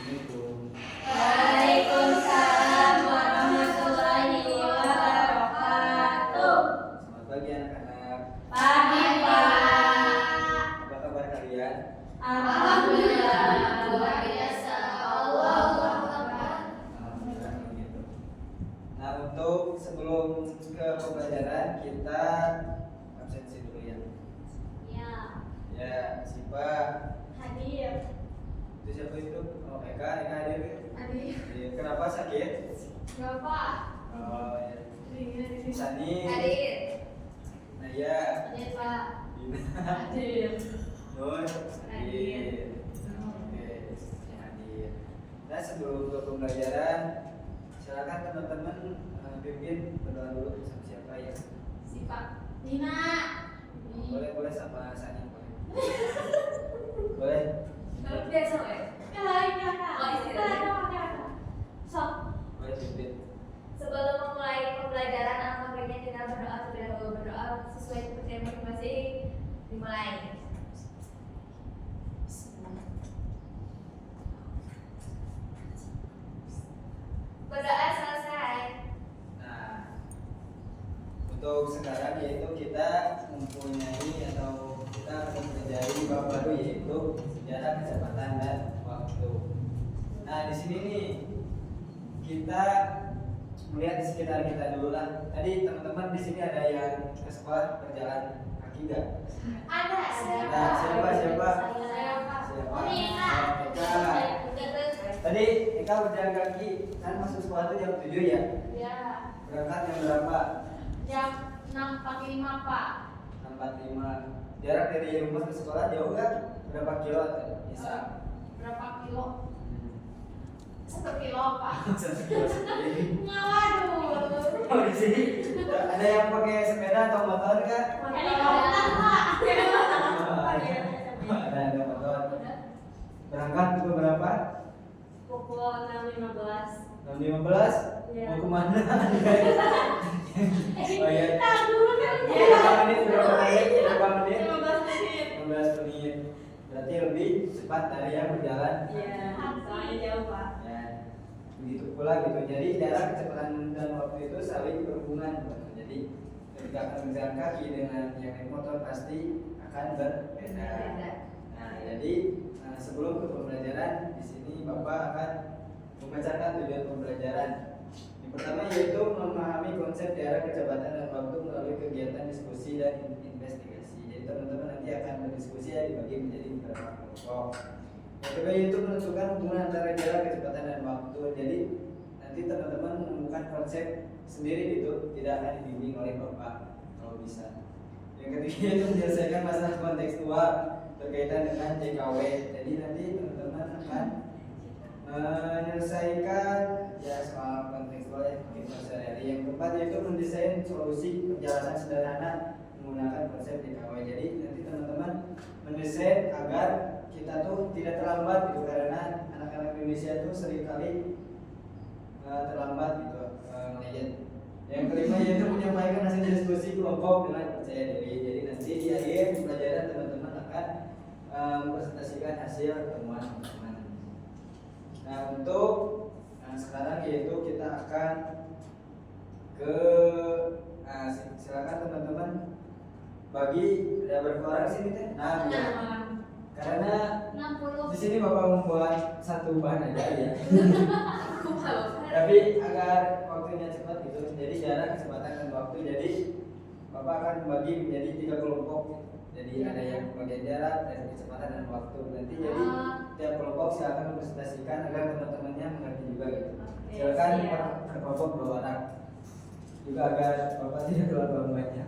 Assalamualaikum. Waalaikumsalam warahmatullahi wabarakatuh. Selamat pagi anak-anak. Pagi, Pak. Apa kabar kalian? Alhamdulillah, luar biasa. Allahu Akbar. Alhamdulillah begitu. Nah, untuk sebelum ke pembelajaran kita absensi dulu ya. Ya, Ya, Sipa. hadir. Itu siapa itu? Oh, Eka hadir. Hadir. Iya, kenapa sakit? Bapak. Oh, ya. Sani. Hadir. Naya. Hadir, Pak. Dina. Hadir. Nur. Hadir. Oke, hadir. Nah, sebelum ke pembelajaran, silakan teman-teman pimpin berdoa dulu sama siapa ya? Si Pak. Dina. Boleh sama Sani boleh. Boleh. Biasa, ya? Oh, istilah. Sok. Boleh pimpin. Sebelum memulai pembelajaran, alangkah baiknya kita berdoa terlebih dahulu. Berdoa sesuai kepercayaan masing-masing. Dimulai. Berdoa selesai. Nah, untuk sekarang yaitu kita mempunyai atau kita akan mempelajari bab baru yaitu sejarah kecepatan dan waktu. Nah, di sini nih kita melihat di sekitar kita dulu lah. Tadi teman-teman di sini ada yang ke sekolah berjalan kaki nggak? Ada. Nah, siapa? Siapa? Siapa? Nina. Eka. Tadi Eka berjalan kaki kan masuk sekolah itu jam 7 ya? Ya. Berangkat jam berapa? Jam 6.45, Pak. 6.45. Jarak dari rumah ke sekolah jauh nggak? Berapa kilo? Bisa. Berapa kilo? 1 kilo, Pak. 1 kilo sendiri. Waduh. Oh, di sini ada yang pakai sepeda atau motor nggak? Helikopter, Pak. Ada motor. Berangkat pukul berapa? Pukul 6.15. 6.15. Iya. Mau kemana? Oh iya. Tahan dulu kan. Berapa menit? Berapa menit? Berapa menit? 15 menit. 15 menit. Berarti lebih cepat dari yang berjalan. Iya, soalnya jauh, Pak. Ya, begitu pula gitu. Jadi jarak, kecepatan dan waktu itu saling berhubungan. Jadi ketika akan berjalan kaki dengan yang naik motor pasti akan berbeda. Nah, jadi sebelum ke pembelajaran di sini Bapak akan membacakan tujuan pembelajaran. Yang pertama yaitu memahami konsep jarak, kecepatan dan waktu melalui kegiatan diskusi dan investigasi. Jadi teman-teman nanti akan berdiskusi ya, dibagi menjadi beberapa kelompok. Yang kedua yaitu menentukan hubungan antara jarak, kecepatan dan waktu. Jadi nanti teman-teman menemukan konsep sendiri gitu, tidak akan dibimbing oleh Bapak kalau bisa. Yang ketiga yaitu menyelesaikan masalah kontekstual berkaitan dengan JKW. Jadi nanti teman-teman akan menyelesaikan ya soal kontekstual yang mungkin sehari-hari. Yang keempat yaitu mendesain solusi perjalanan sederhana menggunakan konsep JKW. Jadi nanti teman-teman mendesain agar kita tuh tidak terlambat gitu, karena anak-anak Indonesia itu seringkali terlambat gitu melihat. Yang kelima yaitu menyampaikan hasil diskusi kelompok dengan percaya diri. Jadi nanti di akhir pembelajaran teman-teman akan mempresentasikan hasil temuan teman-teman. Nah, untuk sekarang yaitu kita akan ke silakan teman-teman bagi ada berapa orang sini teh? Nah, ya. Karena 60. di sini Bapak membuat satu bahan aja ya. Aku malu. Tapi agar waktunya cepat gitu. Jadi jarak, kecepatan dan waktu. Jadi Bapak akan membagi menjadi 3 kelompok. Jadi ada yang bagian jarak, dan kecepatan dan waktu. Nanti jadi tiap kelompok silakan mempresentasikan agar teman-temannya mengerti juga gitu. Silakan per kelompok 2 orang. Juga agar Bapak tidak terlalu banyak.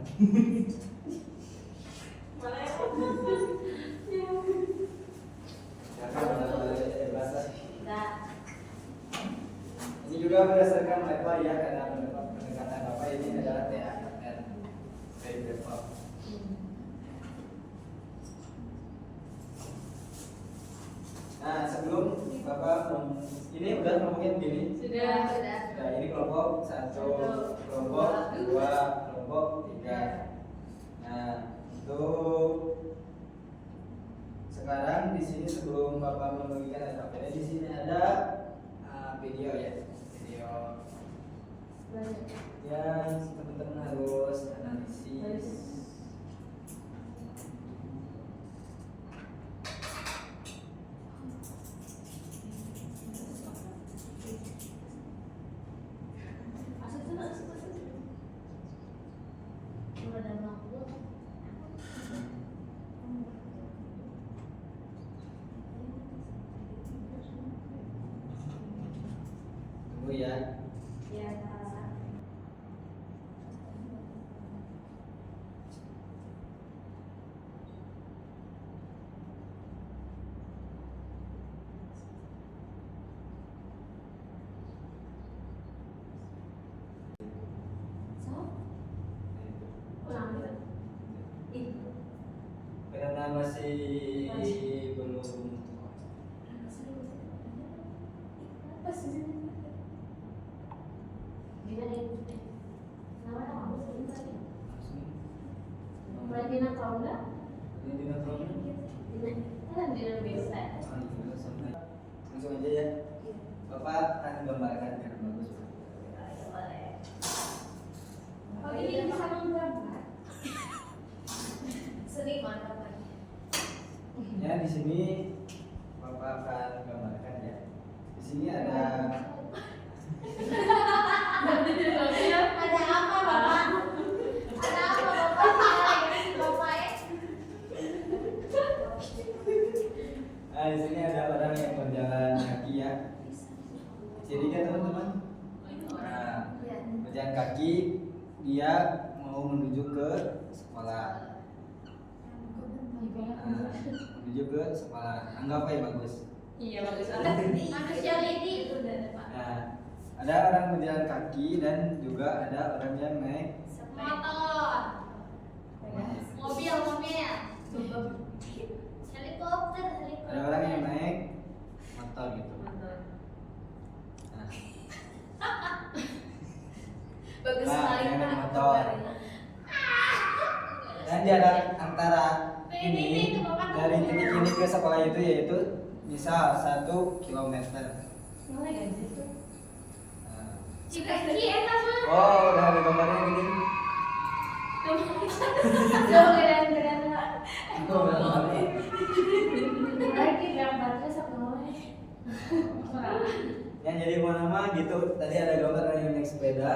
Ini juga berdasarkan level ya, karena pendekatan Bapak ini adalah TAKR dari level. Nah, sebelum Bapak ini udah ngomongin begini. Sudah. Nah, ini kelompok 1, kelompok 2, kelompok 3. Nah, untuk sekarang di sini sebelum Bapak membagikan SKPD, di sini ada video ya, video yang teman-teman harus analisis. Tunggu ya. Ya. Karena masih belum langsung aja ya. Bapak akan gambarkan yang bagus. Oh, ini bisa menggambar. Seniman namanya. Ya, di sini Bapak akan gambarkan ya. Di sini ada Ada apa, Bapak? Ada apa, Bapak? Bapak ya? Nah, di sini ada orang yang berjalan kaki ya. Jadi kan teman-teman, nah, berjalan kaki dia mau menuju ke sekolah. Nah, menuju ke sekolah. Anggap aja bagus. Iya, bagus. Manusia lidi itu udah, Pak. Nah, ada orang berjalan kaki dan juga ada orang yang naik Motor. Mobil. Helikopter. ada orang yang naik motor gitu. Nah, Bagus Nah, sekali, yang naik Pak. motor. Dan jarak antara Ini ini itu, Bapak. dari titik ini ke sekolah itu yaitu misal 1 kilometer. Mulai gak gitu? Nah. Jika enak mah. Oh, udah ada gambarnya gini. Jauh keren-keren Pak. Itu udah gambarnya. Lagi gambarnya sama Yang jadi mau nama gitu. Tadi ada gambar orang yang naik sepeda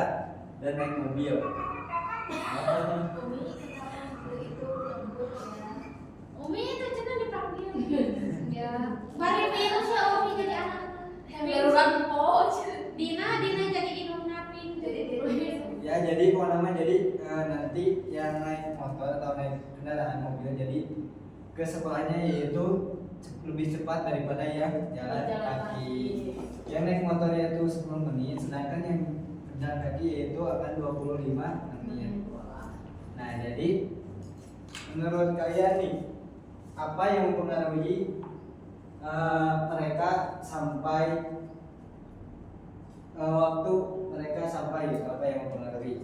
dan naik mobil. Umi itu cina dipanggil. Ya. Mari biru sih Umi jadi anak. Biru rampo. Dina jadi indung napin. Ya jadi mau nama jadi nanti yang naik motor atau naik kendaraan mobil jadi ke sekolahnya yaitu lebih cepat daripada yang jalan kaki. Yang naik motornya itu 10 menit, sedangkan yang jalan kaki itu akan 25 menit. Nah, jadi menurut kalian nih, apa yang mempengaruhi mereka sampai waktu mereka sampai gitu? Apa yang mempengaruhi?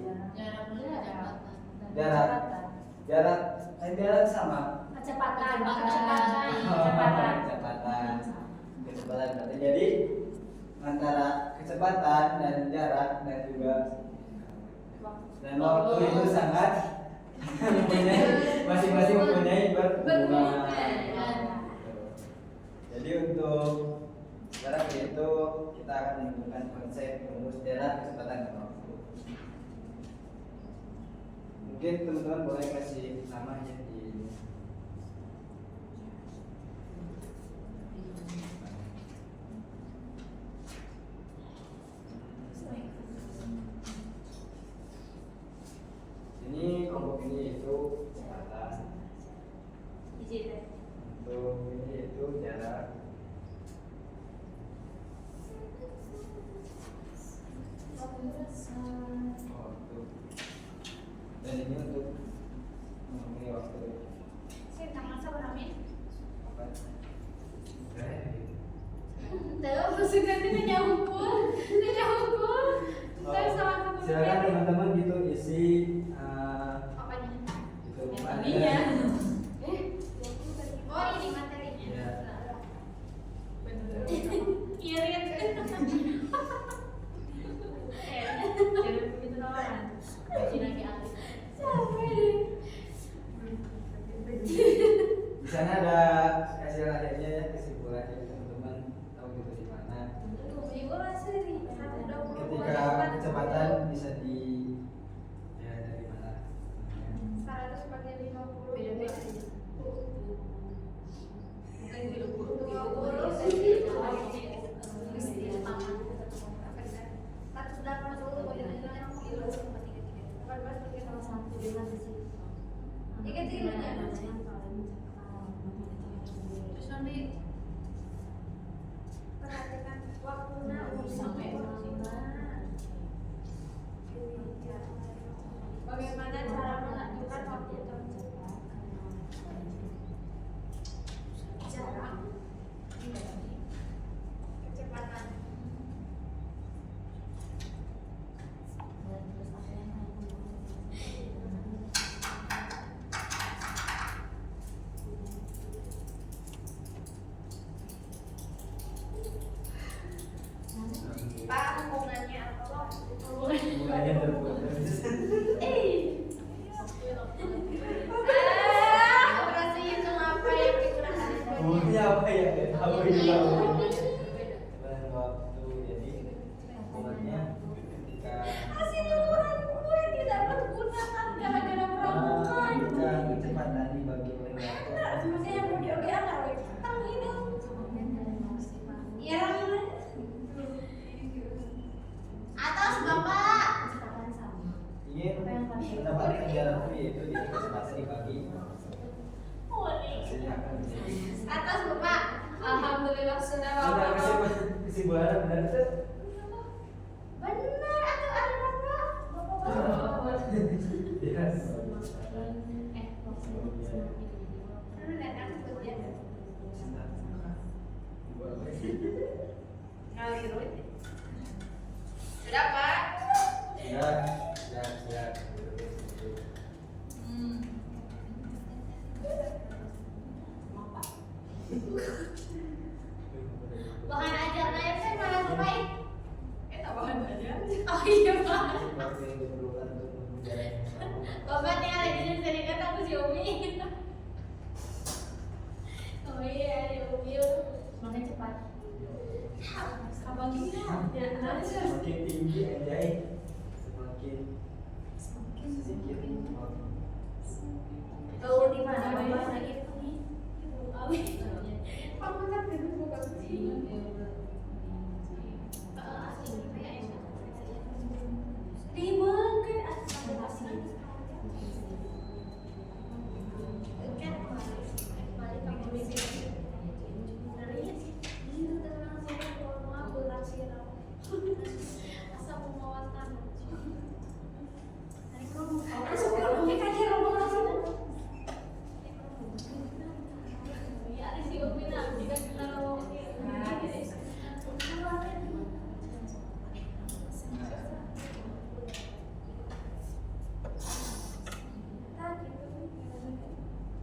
Jarak sama. Kecepatan. Kecepatan. Berarti jadi antara kecepatan dan jarak dan juga dan waktu itu sangat masing-masing mempunyai berhubungan. Jadi untuk jarak itu kita akan menggunakan konsep rumus jarak, kecepatan dan waktu. Mungkin teman-teman boleh kasih namanya di ini. Kelompok ini itu kecepatan, untuk ini itu jarak, waktu, dan ini untuk mengurangi waktu. Apa? Silakan teman-teman gitu isi itu Materinya. materinya. Oh, ini materinya. Ya. Irit. Hubungannya terputus. Operasi itu apa yang digunakan? Umumnya apa ya? Gak tahu juga. Dan waktu jadi hubungannya ketika Hasil laporan gue tidak bergunakan gara-gara perempuan. kecepatan dibagi oleh waktu. Makanya mau diogean kalau kita ini. Ya, atas bapak. Ingin mendapatkan jarak yaitu di kecepatan dibagi. Hasilnya akan menjadi. Atas bapak. Alhamdulillah sudah Sudah bapak. kesimpulan benar itu. Benar atau ada bapak? Bapak. Yes. Sudah pak? Siap. Bahan ajarnya itu malah baik. Bahan ajar? Oh iya pak. Bapak tinggal lagi di sini kata aku si Umi. Oh iya, si Umi. Makin cepat. Abang gini ya, Semakin tinggi anjay, semakin sedikit. tahu di mana bapak lagi itu nih. Kamu kan dulu bukan sih. Dimakan asal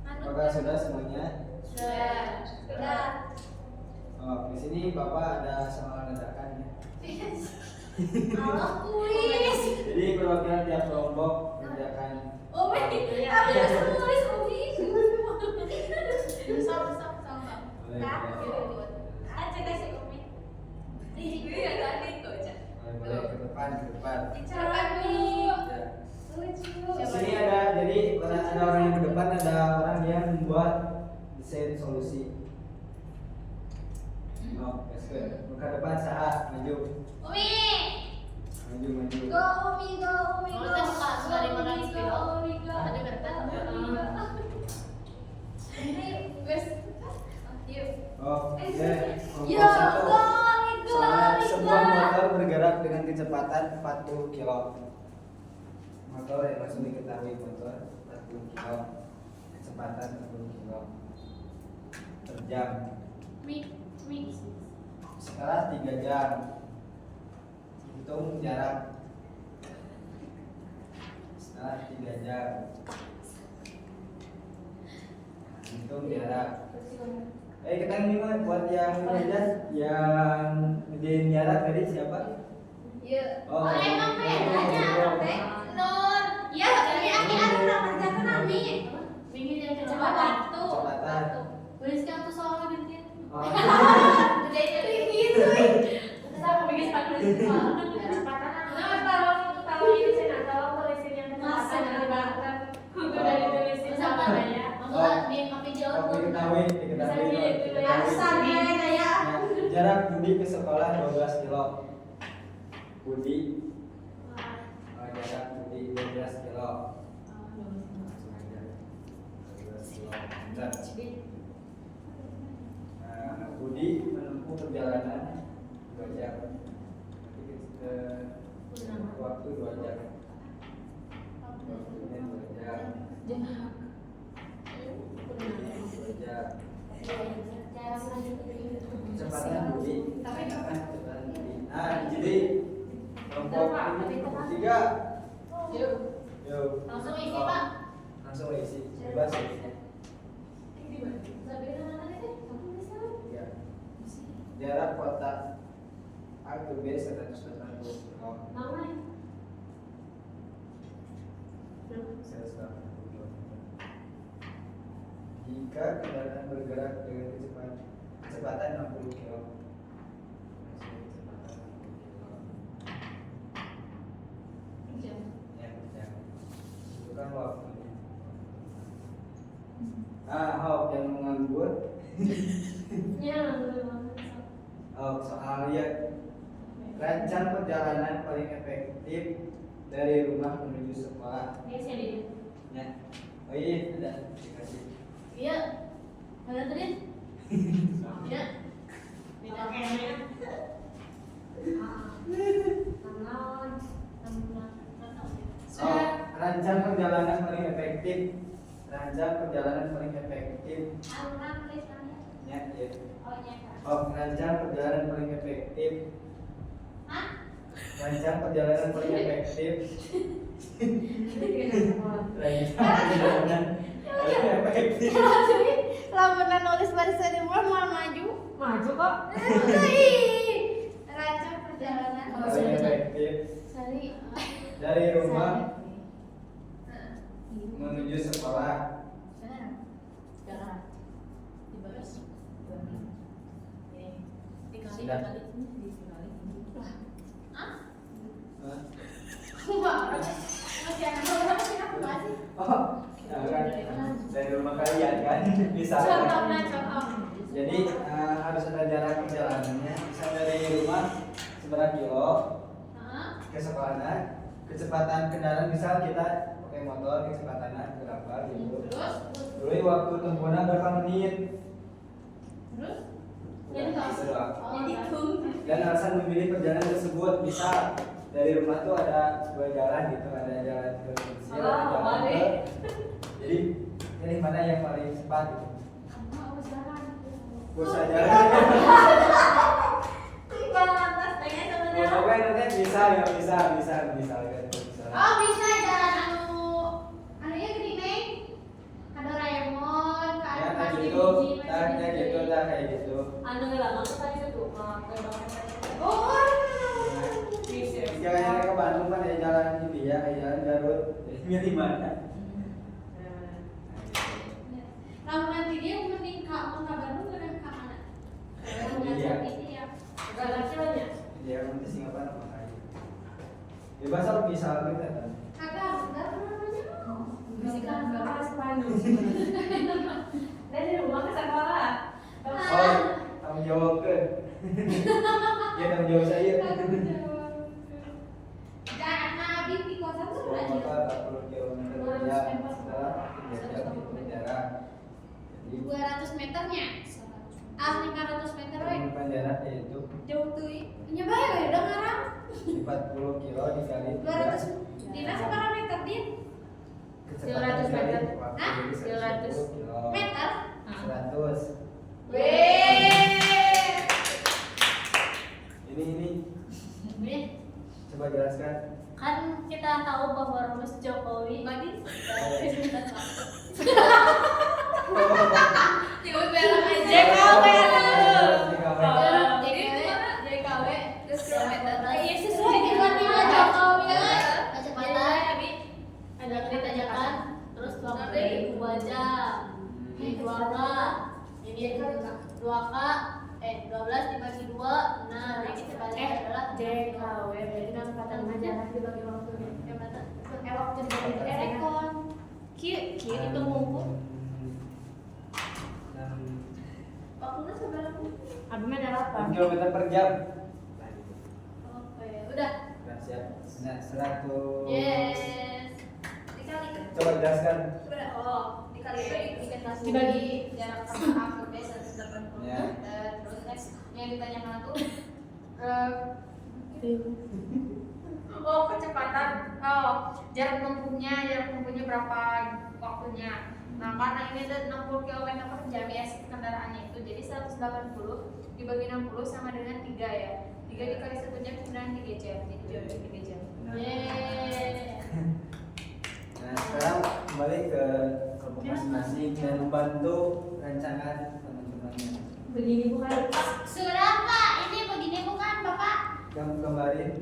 Apakah sudah semuanya? Sudah. Oh, di sini Bapak ada soal ledakan ya. Allah kuis. Jadi perwakilan tiap kelompok mengerjakan. Umi, aku harus tulis Umi. Sama. Aja kasih Umi. Iya tadi tuh aja. Boleh ke depan. Cepat dulu. Ya. Lucu. Di sini ada orang yang ke depan, ada orang yang membuat desain solusi. Oh, ke depan saat maju. Umi. Maju. Go Umi. Kita suka dari mana sih, Bel? Umi. Ada kertas? Ini guys. Yuk. Oh, Ya, kelompok satu. go. Sebuah motor bergerak dengan kecepatan 40 km. Motor yang langsung diketahui motor 40 km. Kecepatan 40 km per jam. Mix. Setelah 3 jam. Hitung jarak. Setelah 3 jam. Hitung jarak. Kita ini mah buat yang ini aja, yang ngejain jarak tadi siapa? Iya. Oh, Emang bedanya apa teh? Nur. Ya, tapi aki anu nama jalan nami. Bikin yang Kecepatan. Kecepatan. Tuliskan tuh soalnya nanti. Oh, Jadi gitu. Sama bikin sepatu di semua. Nah, kalau ini sih nah, kalau tulisin yang kecepatan dari belakang. Udah ditulisin sama ya. Enggak, dia kopi jauh. diketahui. Ya, jarak Budi ke sekolah 12 kilo. Budi. Jarak Budi 12 kilo. Langsung aja. 12 kilometer. Budi menempuh perjalanan 2 jam. Waktu 2 jam. Waktunya 2 jam. 2 jam. Kecepatan Budi. Kecepatan Budi. Nah, jadi kelompok ini 3. Yuk. Langsung isi, Pak. Langsung isi. Bebas isinya. Jarak kotak A ke B 180 kilo. Mama. 180 kilo. Jika kendaraan bergerak dengan kecepatan 60 kilo. Ya, ya. Itu kan waktunya. Hop yang menganggur. Ya, belum. Soal ya, rancang perjalanan paling efektif dari rumah menuju sekolah. Ini sini. Ya. Oh iya, ada dikasih. Iya. Mana tadi? Iya. Beda kayaknya. Rancang perjalanan paling efektif. Rancang perjalanan paling efektif. Aluran tulisannya. Ya, ya. Oh iya. Rancang perjalanan paling efektif. Hah? Rancang perjalanan paling efektif. Rancang perjalanan paling efektif. Lamunan nulis barisan di luar mau maju. Maju kok. Rancang perjalanan Paling efektif Sari. dari rumah menuju sekolah. Sudah. Hah? Hah? Wah, masih ada berapa sih aku masih? Oh, ya kan dari rumah kalian kan bisa. Contohnya contoh. Jadi harus ada jarak perjalanannya. Bisa dari rumah seberapa kilo Hah? ke sekolahnya. Kecepatan kendaraan misal kita pakai motor kecepatannya berapa gitu. Terus? Dulu waktu tempuhnya berapa menit? Terus? Jadi nggak Gitu. Jadi tung. Dan alasan memilih perjalanan tersebut bisa dari rumah tuh ada dua jalan gitu, ada jalan ke Indonesia, ada jalan ke. balik. Jadi pilih mana yang paling cepat gitu. Kamu usahakan. Bus aja. Tinggal atas tanya sebenarnya. Pokoknya nanti bisa ya bisa kan bisa. Oh bisa jalan anunya gini neng. Ada Doraemon, Ya ada kayak Pasti gitu, Biji, ya gitu dah kayak gitu. Anu lama tuh tadi tuh kayak Oh. Jika yang ke Bandung kan ada jalan ini ya, kayak jalan Garut. Jadi milih mana? Lalu nanti dia mending kamu ke Bandung ke mana? Iya. Iya. Gak lagi banyak. Dia nanti Singapura apa kayak. Bebas aku bisa gitu kan. Kagak, enggak pernah nanya. Masih kan bahas Bandung. Dari rumah ke sekolah. Oh, tanggung jawab ke. Ya tanggung jawab saya. Jangan nabi di kosan tuh Sekolah aja. motor 40 km per jam setelah 3 jam itu penjara. Jadi 200 meternya. 500 meter we. penjara itu Jauh tuh. Nyoba ya udah ngarang. 40 kilo dikali 200 Dina seberapa meter din? 200 meter. Hah? 200 kilo. Meter? 100. Weh. Ini Ini coba jelaskan. kan kita tahu bahwa Rumus Jokowi Bagi. Oh, Tiba belok aja. JKW Jadi JKW terus kilometer. Iya sesuai tiba-tiba Jokowi ya. Kecepatan. ada keretakan terus 2 jam. Ini 2K. Ini 2K 12 dibagi 2. Nah, ini kecepatan adalah JKW. Berarti kan kata jarak dibagi waktunya. Yang berarti waktu dibagi rekon. Kiri itu ngumpul. Waktunya seberapa? Abimnya ada 8. 6 km per jam. Oke, udah. Nah, siap. Nah, 100. Yes. Dikali. Coba jelaskan. Udah. Oh, dikali itu dikasih Dibagi. jarak sama A ke B 180 Ya. meter. Terus next yang ditanyakan aku oh kecepatan. Oh, jarak tempuhnya berapa waktunya. Nah, karena ini ada 60 km per jam ya kendaraannya itu. Jadi 180 dibagi 60 sama dengan 3 ya. 3 dikali 1 jam sebenarnya 3 jam. Jadi jauh 3 jam. Yeay. Nah, sekarang kembali ke kelompok masing-masing dan membantu rancangan teman-temannya. Begini bukan. Sudah Pak, ini begini bukan Bapak? ngabarin.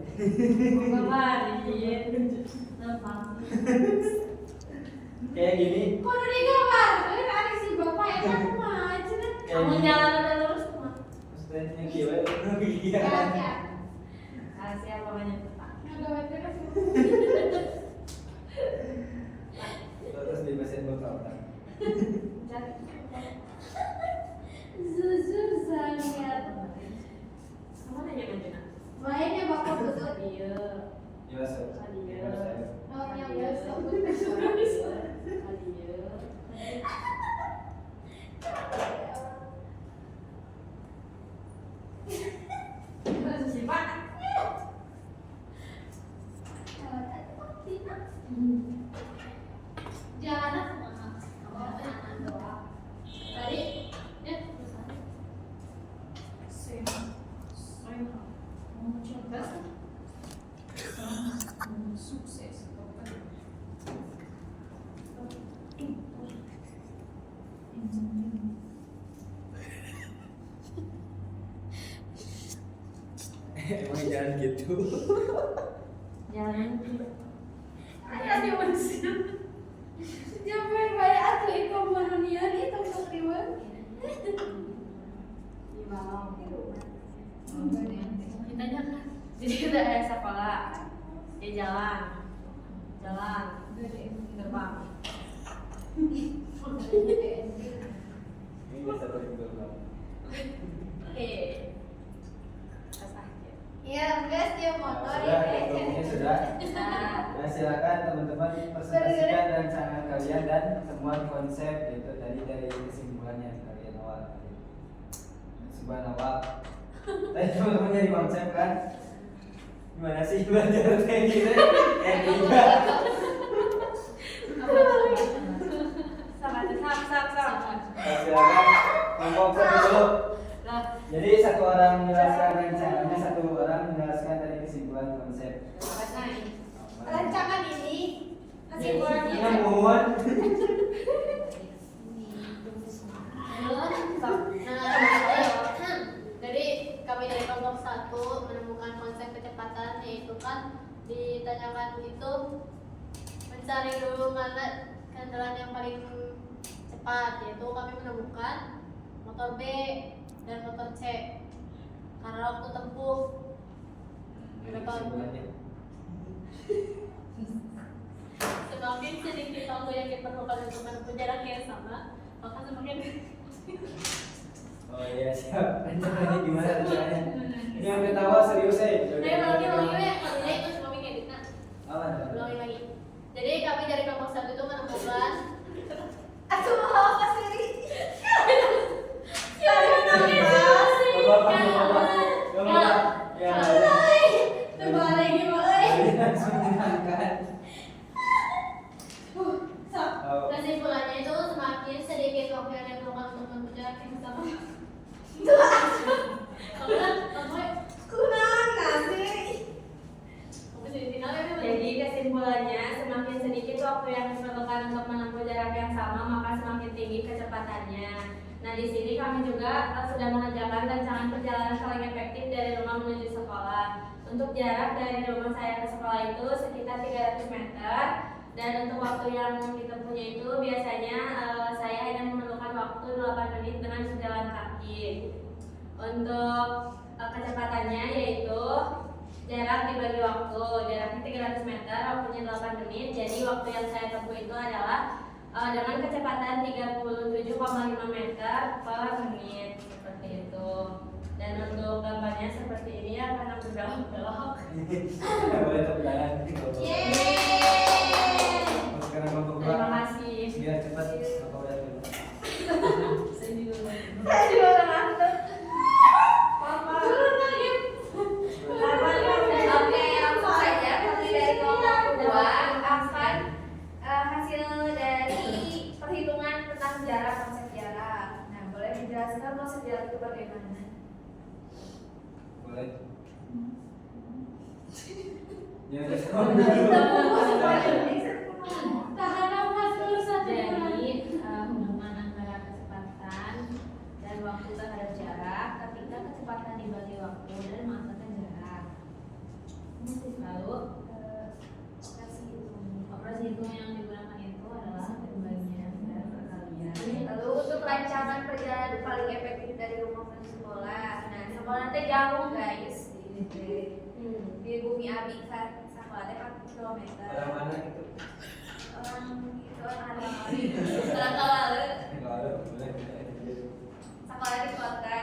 Ngabarin. Gampang. Kayak gini. Kok udah digambarkan ada si bapak yang aku aja kan. Kamu jalan udah lurus kemana? Maksudnya kieu iya. Ya. Rahasia pokoknya. Nggak kan. Terus di mesin bokap. Jujur sangat. Kamu nanya mana? Mainnya bapak tutup. Iya. Iya, Sob. Iya. Oh yang biasa. Jangan Tadi, ya, sukses. Emang jangan gitu. jangan. Ada di manusia. Jangan banyak aku itu manusia itu terima. Di bawah. Kita jangan. Jadi kita ada sekolah, di jalan, terbang. Ini satu minggu lalu. Iya, guys, dia motor Sudah, ya. dokumennya sudah. Ya, silakan teman-teman presentasikan rancangan kalian dan temuan konsep itu tadi dari kesimpulannya yang kalian awal. Kesimpulan awal. Tadi teman-teman jadi konsep kan? Gimana sih belajar kayak gitu? Kayak gitu. Sama. Silakan mengkonsep dulu. Jadi satu orang menjelaskan rancangannya, satu orang menjelaskan dari kesimpulan konsep. Rancangan ini Ini kesimpulannya. mohon. Jadi kami dari kelompok 1 menemukan konsep kecepatan, yaitu kan ditanyakan itu mencari dulu mana kendaraan yang paling cepat, yaitu kami menemukan motor B dan motor C karena waktu tempuh Kesimpulannya. semakin sedikit waktu yang diperlukan untuk menempuh jarak yang sama, maka semakin Oh iya siap. Rancangannya gimana rancangannya? Ini yang ketawa serius ulangi terus kami ngedit. Aman. Ulangi lagi. Jadi kami dari kelompok 1 itu menemukan Aku mau apa sih? Terbalik gimana? kesimpulannya itu semakin sedikit waktu yang diperlukan untuk menempuh jarak yang sama. Jadi kesimpulannya semakin sedikit waktu yang diperlukan untuk menempuh jarak yang sama, maka semakin tinggi kecepatannya. Nah, di sini kami juga sudah mengerjakan rancangan perjalanan paling efektif dari rumah menuju sekolah. Untuk jarak dari rumah saya ke sekolah itu sekitar 300 meter. Dan untuk waktu yang ditempuhnya itu biasanya saya hanya memerlukan waktu 8 menit dengan berjalan kaki. Untuk kecepatannya yaitu jarak dibagi waktu, jaraknya 300 meter, waktunya 8 menit. Jadi waktu yang saya tempuh itu adalah dengan kecepatan 37,5 meter per menit, seperti itu. Dan untuk gambarnya seperti ini ya, karena berbelok-belok. Boleh tepuk tangan. Sekarang kelompok dua. Terima kasih. Biar cepat apa udah dulu. Saya juga udah ngantuk. Oke, langsung saja kami dari kelompok 2 akan hasil dari perhitungan tentang jarak, konsep jarak. Nah, boleh dijelaskan konsep jarak itu bagaimana? Boleh. Ya, Tahan nafas dulu satu Jadi menit. hubungan antara kecepatan dan waktu terhadap jarak ketika kecepatan dibagi waktu dan menghasilkan jarak. guys di bumi abi kan sakola 4 kilometer. Orang mana gitu? Orang itu orang ada orang kawal Enggak ada, boleh. sekolah di kota.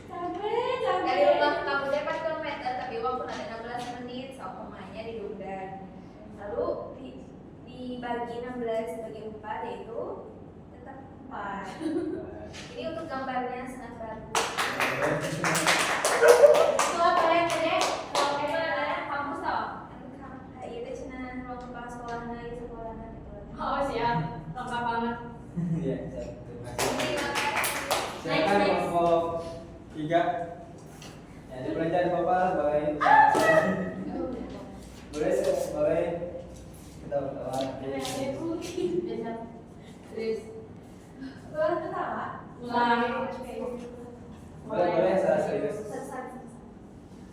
Capek, Dari rumah ke kampus 4 kilometer, tapi waktu ada 16 menit, soal pemainnya di Dundan. Lalu dibagi 16 bagi 4 yaitu tetap 4. Ini untuk gambarnya sangat bagus. Itu apa ya Dek? Kalau itu adalah kampus tau. Itu cina ruang kepala sekolah lagi sekolah nanti. Oh siap, lengkap banget. Iya, terima kasih. Terima kasih. Silakan kelompok 3. Ya, di pelajaran Bapak boleh. Boleh, boleh. Kita bertawa. Terus Boleh ketawa? mulai. Boleh, saya serius.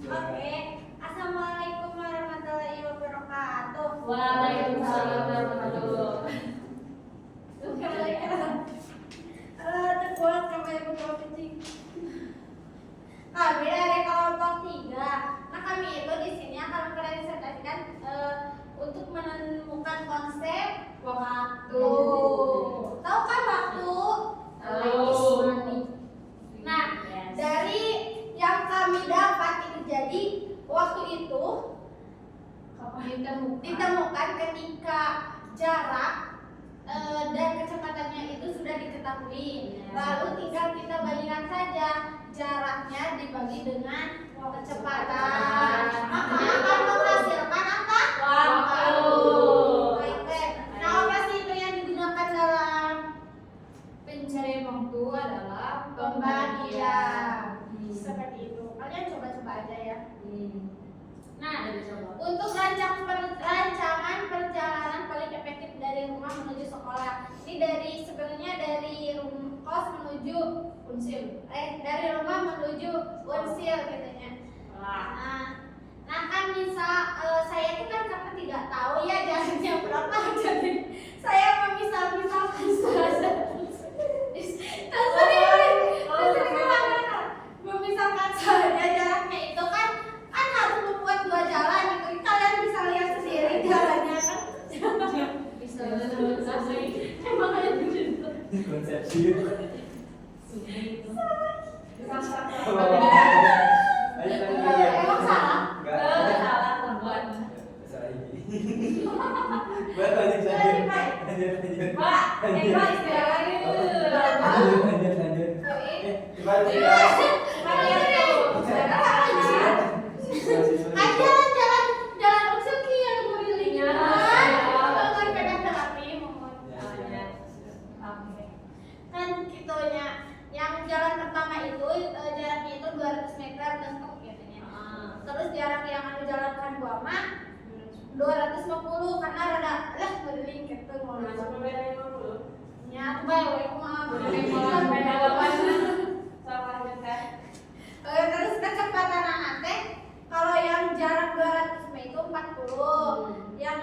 Oke, assalamualaikum warahmatullahi wabarakatuh. Waalaikumsalam warahmatullahi Terkuat kembali betul kecil. Kami dari kelompok 3. Nah kami itu di sini akan mempresentasikan untuk menemukan konsep waktu. Tahu kan waktu? Tahu. Nah dari yang kami dapat itu jadi waktu itu ditemukan ketika jarak dan kecepatannya itu sudah diketahui. Lalu tinggal kita bandingkan saja jaraknya dibagi dengan kecepatan. Maka akan menghasilkan apa? Waktu. Baik. Nah, apa sih itu yang digunakan dalam Pencarian waktu adalah pembagian? Seperti itu. Kalian coba-coba aja ya. Nah, untuk rancangan perjalanan paling efektif dari rumah menuju sekolah. Ini sebenarnya dari kos menuju Unsil. Dari rumah menuju Unsil katanya. Nah kan misal saya itu kan karena tidak tahu ya jaraknya berapa, jadi saya memisahkan saja. Memisahkan saja jaraknya itu kan harus membuat 2 jalan itu. Kalian bisa lihat sendiri jalannya kan. Emang kayak gitu. Konsepsi. Emang salah? Enggak. Salah ini. Buat lanjut lanjut. Lanjut. Pak, istilahnya Lanjut. Coba kita. Jalan Unsur ki yang beriling. Kan beda terapi mohon. Kan kitonya yang jalan pertama itu jaraknya itu 200 meter lengkap katanya. Terus jarak yang anu jalankan gua mah 250 karena rada beriling gitu mau. Ya, tuh bae we kumaha terus kecepatan nanti kalau yang jarak 200 meter itu 40, yang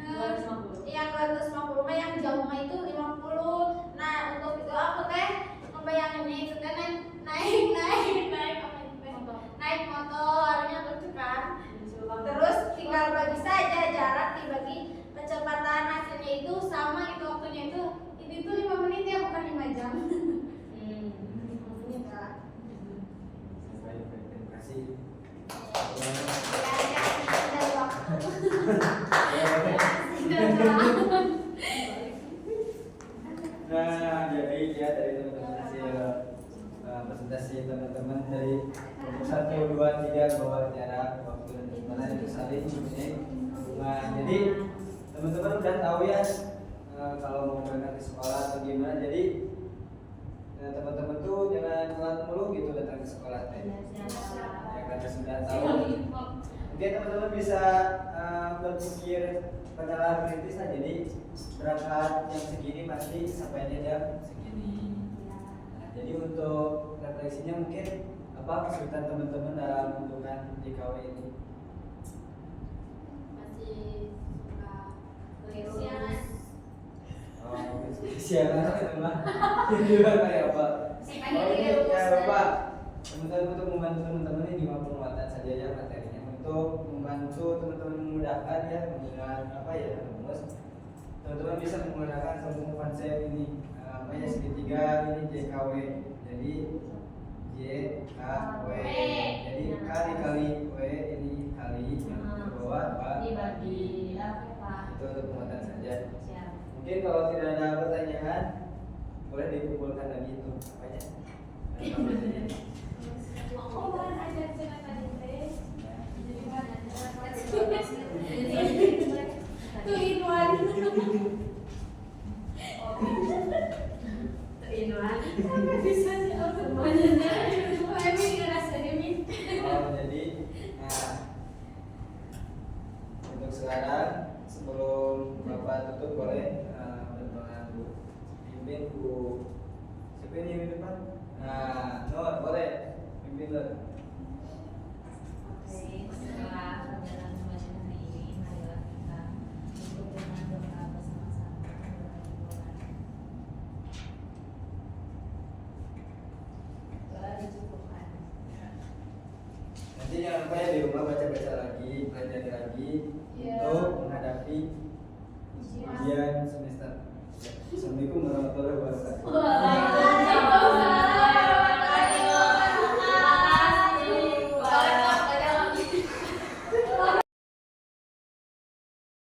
250 mah yang jauh mah itu 50. Nah untuk itu aku teh ngebayanginnya itu teh naik motornya lucu kan. Terus tinggal bagi saja jarak dibagi kecepatan, hasilnya itu sama itu waktunya itu ini tuh 5 menit ya bukan 5 jam. 5 menit lah. Terima kasih. Nah, jadi ya dari teman-teman hasil presentasi teman-teman dari kelompok 1, 2, 3 bahwa jarak waktu dan kecepatan itu saling mempunyai hubungan. Jadi teman-teman udah tahu ya kalau mau berangkat ke sekolah atau gimana. Jadi teman-teman tuh jangan telat mulu gitu datang ke sekolah teh. Ya karena sudah tahu. Mungkin teman-teman bisa berpikir pada arah kritis lah. Jadi berangkat jam segini pasti sampainya jam segini. Nah, jadi untuk refleksinya mungkin apa kesulitan teman-teman dalam menentukan JKW ini? Masih suka Kesiangan. Oh, kesiangan itu mah. Itu kayak apa? Oh ini ya Bapak, teman-teman untuk membantu teman-teman ini 5 penguatan saja ya materinya untuk membantu teman-teman memudahkan ya menggunakan apa ya rumus. Teman-teman bisa menggunakan sambung konsep ini apa ya segitiga ini JKW. Jadi JKW. Jadi K dikali W ini kali yang ke bawah apa? Dibagi apa Pak? Itu untuk penguatan saja. Siap. Mungkin kalau tidak ada pertanyaan boleh dikumpulkan lagi itu apanya? Oh, bahan ajar cerita tadi teh. Jadi bahan ajar. Two in one. Sampai bisa sih aku semuanya. Ini ngerasa demi. Oh, jadi nah untuk sekarang sebelum Bapak tutup boleh berdoa dulu. Pimpin Bu. Siapa ini di depan? Nah, Nur boleh pimpin Nur. Oke, setelah perjalanan membaca hari ini, marilah kita tutup dengan doa bersama-sama doa dicukupkan. Nanti jangan lupa ya di rumah baca-baca lagi, pelajari lagi Iya. untuk menghadapi ujian semester. Assalamualaikum warahmatullahi wabarakatuh. Wah.